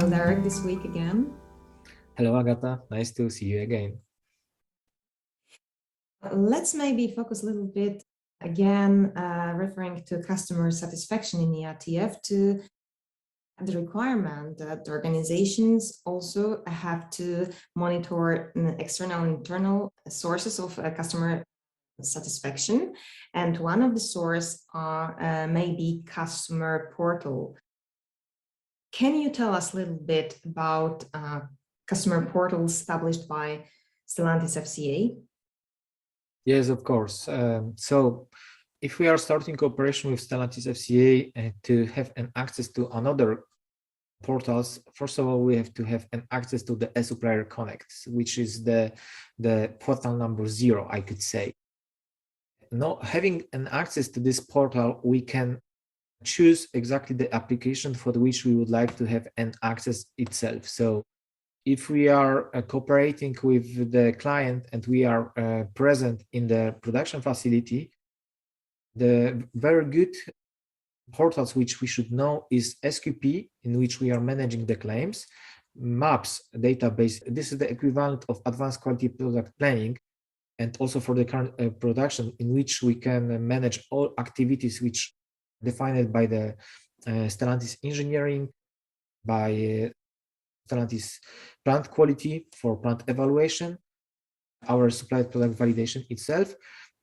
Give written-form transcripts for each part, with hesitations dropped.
Hello, Derek, this week again. Hello, Agatha. Nice to see you again. Let's maybe focus a little bit again, referring to customer satisfaction in the ITF, to the requirement that organizations also have to monitor external and internal sources of customer satisfaction. And one of the sources are maybe customer portal. Can you tell us a little bit about customer portals established by Stellantis FCA? Yes, of course. So if we are starting cooperation with Stellantis FCA to have an access to another portals, first of all, we have to have an access to the supplier connect, which is the portal number 0, I could say. Now, having an access to this portal, we can choose exactly the application for which we would like to have an access itself. So if we are cooperating with the client and we are present in the production facility, the very good portals which we should know is SQP, in which we are managing the claims, MAPS database. This is the equivalent of advanced quality product planning, and also for the current production, in which we can manage all activities which defined by the Stellantis engineering, by Stellantis plant quality for plant evaluation, our supplied product validation itself,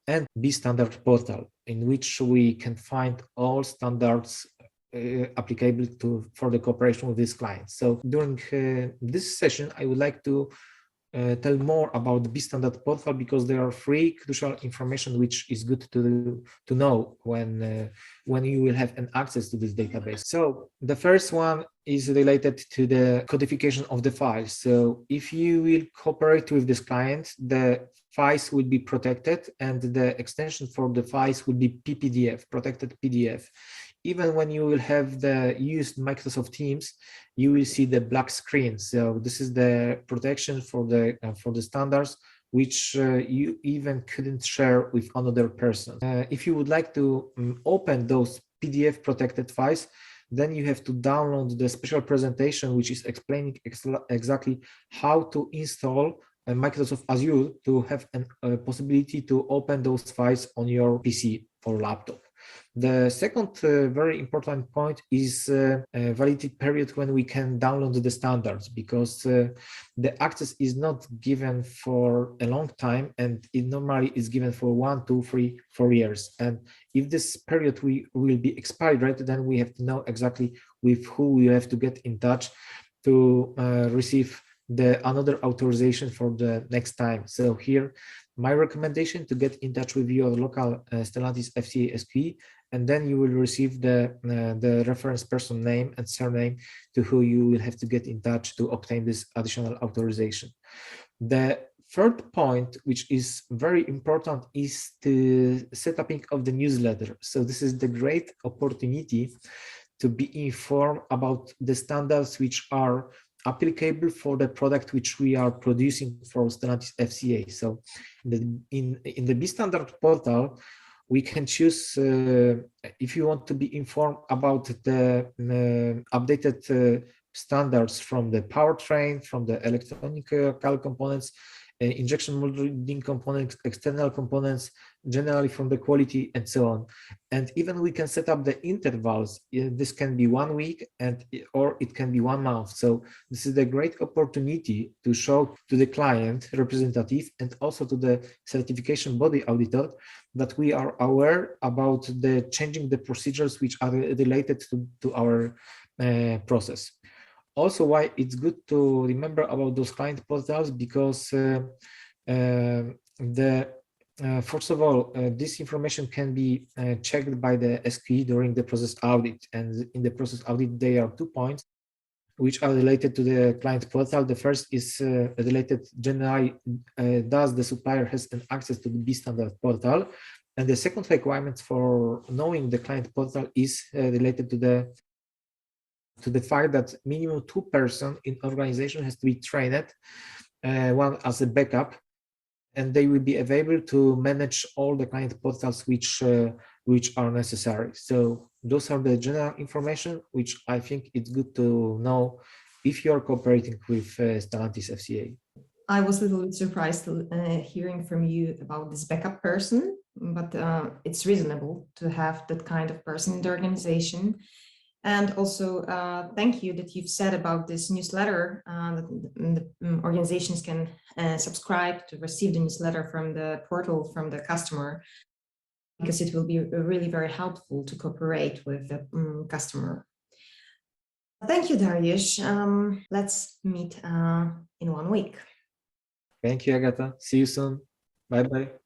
and beStandard portal, in which we can find all standards applicable for the cooperation with this client. So during this session, I would like to tell more about the beStandard portal, because there are 3 crucial information which is good to know when you will have an access to this database. So the first one is related to the codification of the files. So if you will cooperate with this client, the files will be protected, and the extension for the files will be PPDF, protected PDF. Even when you will have the used Microsoft Teams, you will see the black screen. So this is the protection for the standards, which you even couldn't share with another person. If you would like to open those PDF protected files, then you have to download the special presentation, which is explaining exactly how to install Microsoft Azure to have a possibility to open those files on your PC or laptop. The second very important point is a validity period when we can download the standards, because the access is not given for a long time, and it normally is given for 1, 2, 3, 4 years. And if this period will be expired, right, then we have to know exactly with who we have to get in touch to receive another authorization for the next time. So here, my recommendation to get in touch with your local Stellantis FCA SQE, and then you will receive the reference person name and surname to who you will have to get in touch to obtain this additional authorization. The third point, which is very important, is the setting of the newsletter. So this is the great opportunity to be informed about the standards which are applicable for the product which we are producing for Stellantis FCA. So in the beStandard portal, we can choose if you want to be informed about the updated standards from the powertrain, from the electronic components, injection molding components, external components, generally from the quality, and so on. And even we can set up the intervals. This can be 1 week or it can be 1 month. So this is a great opportunity to show to the client representative and also to the certification body auditor that we are aware about the changing the procedures which are related to our process. Also, why it's good to remember about those client portals, because first of all, this information can be checked by the SQE during the process audit. And in the process audit, there are 2 points which are related to the client portal. The first is related generally, does the supplier has an access to the beStandard portal? And the second requirement for knowing the client portal is related to the fact that minimum 2 persons in organization has to be trained, one as a backup, and they will be available to manage all the client portals which are necessary. So those are the general information which I think it's good to know if you are cooperating with Stellantis FCA. I was a little bit surprised hearing from you about this backup person, but it's reasonable to have that kind of person in the organization. And also, thank you that you've said about this newsletter that the organizations can subscribe to receive the newsletter from the portal from the customer, because it will be really very helpful to cooperate with the customer. Thank you, Dariusz. Let's meet in 1 week. Thank you, Agatha. See you soon. Bye-bye.